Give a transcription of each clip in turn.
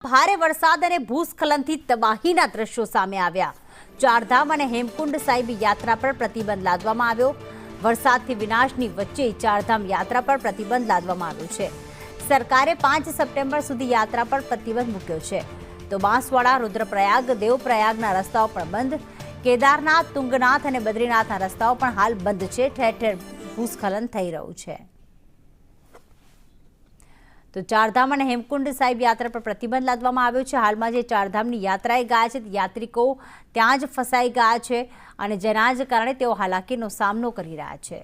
ભારે વરસાદ અને ભૂસ્ખલનથી તબાહીના દ્રશ્યો સામે આવ્યા। ચારધામ અને હેમકુંડ સાહિબ યાત્રા પર પ્રતિબંધ લાદવામાં આવ્યો। વરસાદથી વિનાશની વચ્ચે ચારધામ યાત્રા પર પ્રતિબંધ લાદવામાં આવ્યો છે। સરકારે 5 સપ્ટેમ્બર સુધી યાત્રા પર પ્રતિબંધ મૂક્યો છે। તો બાંસવાડા, રુદ્રપ્રયાગ, દેવપ્રયાગના રસ્તાઓ પણ બંધ। કેદારનાથ, તુંગનાથ અને બદ્રીનાથના રસ્તાઓ પણ હાલ બંધ છે। ઠેર ઠેર ભૂસ્ખલન થઈ રહ્યું છે। તો ચારધામ અને હેમકુંડ સાહિબ યાત્રા પર પ્રતિબંધ લાદવામાં આવ્યો છે। હાલમાં જે ચારધામની યાત્રાએ ગયા છે, યાત્રિકો ત્યાં જ ફસાઈ ગયા છે અને જેના જ કારણે તેઓ હાલાકીનો સામનો કરી રહ્યા છે।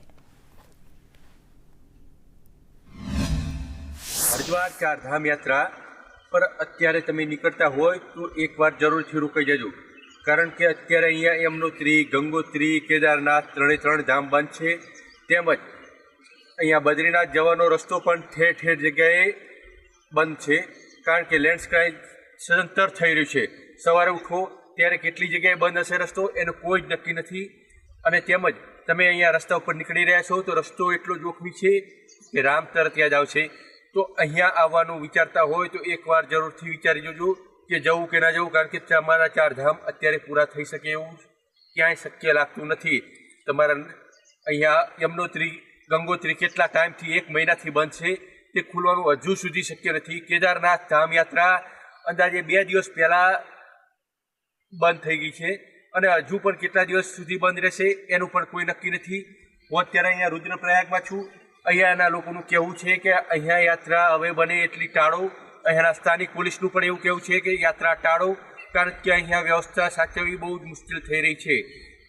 હરિદ્વાર ચારધામ યાત્રા પર અત્યારે તમે નીકળતા હોય તો એકવાર જરૂરથી રોકાઈ જજો, કારણ કે અત્યારે અહીંયા યમનોત્રી, ગંગોત્રી, કેદારનાથ ત્રણે ધામ બંધ છે। તેમજ અહીંયા બદ્રીનાથ જવાનો રસ્તો પણ ઠેર ઠેર જગ્યાએ બંધ છે, કારણ કે લેન્ડસ્લાઇડ સદંતર થઈ રહ્યું છે। સવારે ઉઠો ત્યારે કેટલી જગ્યાએ બંધ હશે રસ્તો એનું કોઈ જ નક્કી નથી। અને તેમજ તમે અહીંયા રસ્તા ઉપર નીકળી રહ્યા છો તો રસ્તો એટલો જોખમી છે કે રામ તરત યાદ આવશે। તો અહીંયા આવવાનું વિચારતા હોય તો એકવાર જરૂરથી વિચારી જોજો કે જવું કે ના જવું, કારણ કે તમારા ચારધામ અત્યારે પૂરા થઈ શકે એવું ક્યાંય શક્ય લાગતું નથી। તમારા અહીંયા યમનોત્રી, ગંગોત્રી કેટલા ટાઈમથી 1 મહિનાથી બંધ છે, તે ખુલવાનું હજુ સુધી શક્ય નથી। કેદારનાથ ધામ યાત્રા અંદાજે 2 દિવસ પહેલાં બંધ થઈ ગઈ છે અને હજુ પણ કેટલા દિવસ સુધી બંધ રહેશે એનું પણ કોઈ નક્કી નથી। હું અત્યારે અહીંયા રુદ્રપ્રયાગમાં છું। અહીંયાના લોકોનું કહેવું છે કે અહીંયા યાત્રા હવે બને એટલી ટાળો। અહીંયાના સ્થાનિક પોલીસનું પણ એવું કહેવું છે કે યાત્રા ટાળો, કારણ કે અહીંયા વ્યવસ્થા સાચવવી બહુ જ મુશ્કેલ થઈ રહી છે।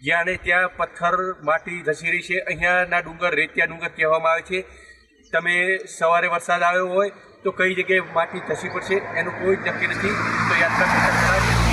જ્યાં ને ત્યાં પથ્થર, માટી ધસી રહી છે। અહીંયાના ડુંગર રેતિયા ડુંગર કહેવામાં આવે છે। તમે સવારે વરસાદ આવ્યો હોય તો કઈ જગ્યાએ માટી ધસી પડશે એનું કોઈ જ નક્કી નથી। તો યાત્રા